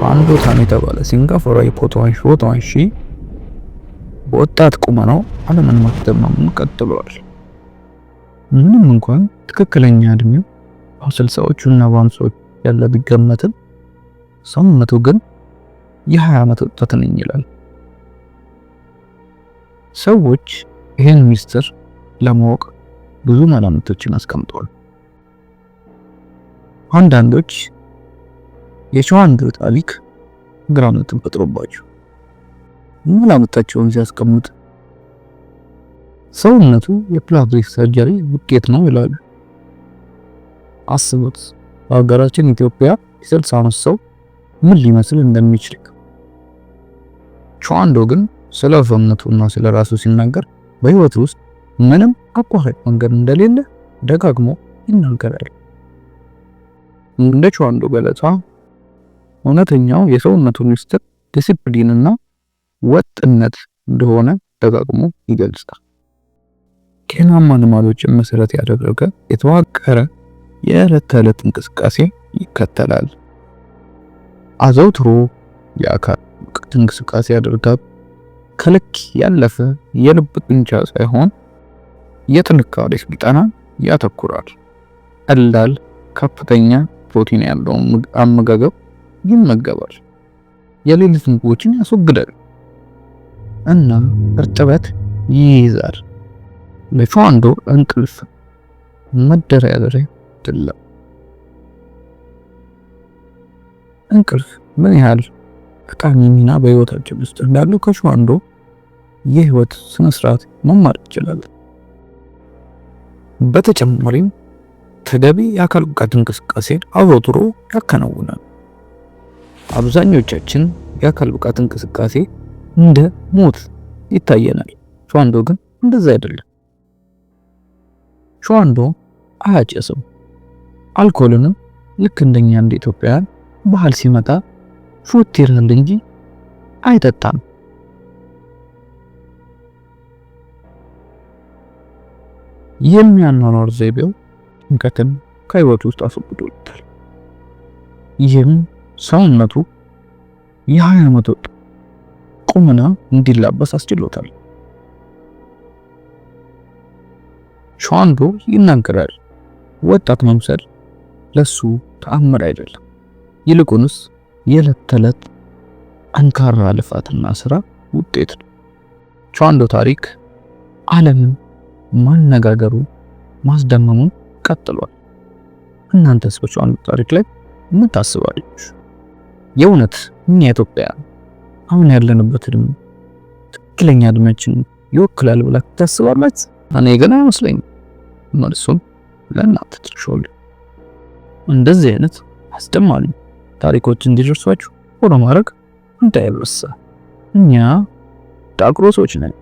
ቹአንዶ ታን የተባለ ሲንጋፖራዊ ፎቶ አንሺ በወጣት ቁመናው ዓለምን ማስደመሙን ቀጥሏል። ምንም እንኳን ትክክለኛ እድሜው በ60ዎቹና በ50ዎቹ ያለ ቢገመትም ሰውነቱ ግን የ20 ዓመት ወጣት ነኝ ይላል። ሰዎች ይህን ሚስጥር ለማወቅ ብዙ መላምቶችን አስቀምጠዋል። አንዳንዶች የቹአንዶ ታሪክ ግራነትን ፈጥሮባቸው መላምታቸውን ሲያስቀምጡ ሰውነቱ የፕላስቲክ ሰርጀሪ ውጤት ነው ይላሉ። አስቡት፣ በሀገራችን ኢትዮጵያ የ60 ዓመት ሰው ምን ሊመስል እንደሚችል። ቹአንዶ ግን ስለ ሰውነቱና ስለ ራሱ ሲናገር በህይወቱ ውስጥ ምንም አቋራጭ መንገድ እንደሌለ ደጋግሞ ይናገራል። እንደ ቹአንዶ ገለጻ እውነተኛው የሰውነቱ ሚስጥር ዲሲፕሊንና ወጥነት እንደሆነ ደጋግሞ ይገልጻል። ጤናማ ልማዶችን መሰረት ያደረገ የተዋቀረ የዕለት ተዕለት እንቅስቃሴ ይከተላል። አዘውትሮ የአካል ብቃት እንቅስቃሴ ያደርጋል። ከልክ ያለፈ የልብ ጡንቻ ሳይሆን የጥንካሬ ስልጠና ያተኩራል። ቀላል ከፍተኛ ፕሮቲን ያለው አመጋገብ ይመገባል። የሌሊት ምግቦችን ያስወግዳል እና እርጥበት ይይዛል። ለቹአንዶ እንቅልፍ መደራደሪያ አይደለም። እንቅልፍ ምን ያህል ጠቃሚ ሚና በህይወታችን ውስጥ እንዳለው ከቹአንዶ የህይወት ስነ ስርዓት መማር ይችላል። በተጨማሪም ተገቢ የአካል ብቃት እንቅስቃሴን አዘውትሮ ያከናውናል። አብዛኞቻችን የአካል ብቃት እንቅስቃሴ እንደ ሞት ይታየናል። ቹአንዶ ግን እንደዛ አይደለም። ቹአንዶ አያጨስም። አልኮልንም ልክ እንደኛ እንደ ኢትዮጵያውያን ባህል ሲመጣ ሹት ይላል እንጂ አይጠጣም። የሚያኗኗር ዘይቤው ጭንቀትን ከህይወቱ ውስጥ አስወግዶታል። ይህም ሰውነቱ የ20 ዓመት ቁመና እንዲላበስ አስችሎታል። ቹአንዶ ይናገራል፣ ወጣት መምሰል ለሱ ተአምር አይደለም፣ ይልቁንስ የዕለት ተዕለት ጠንካራ ልፋትና ስራ ውጤት ነው። ቹአንዶ ታሪክ ዓለምን ማነጋገሩ ማስደመሙን ቀጥሏል። እናንተስ በቹአንዶ ታሪክ ላይ ምን ታስባላችሁ? የእውነት እኛ ኢትዮጵያ አሁን ያለንበትን ትክክለኛ እድሜያችን ይወክላል ብላችሁ ታስባላችሁ? እኔ ግን አይመስለኝም። መልሱም ለእናንተ ትችላላችሁ። እንደዚህ አይነት አስደማሚ ታሪኮች እንዲደርሷችሁ ፎሎ ማድረግ እንዳይረሳ። እኛ ዳግሮሶች ነን።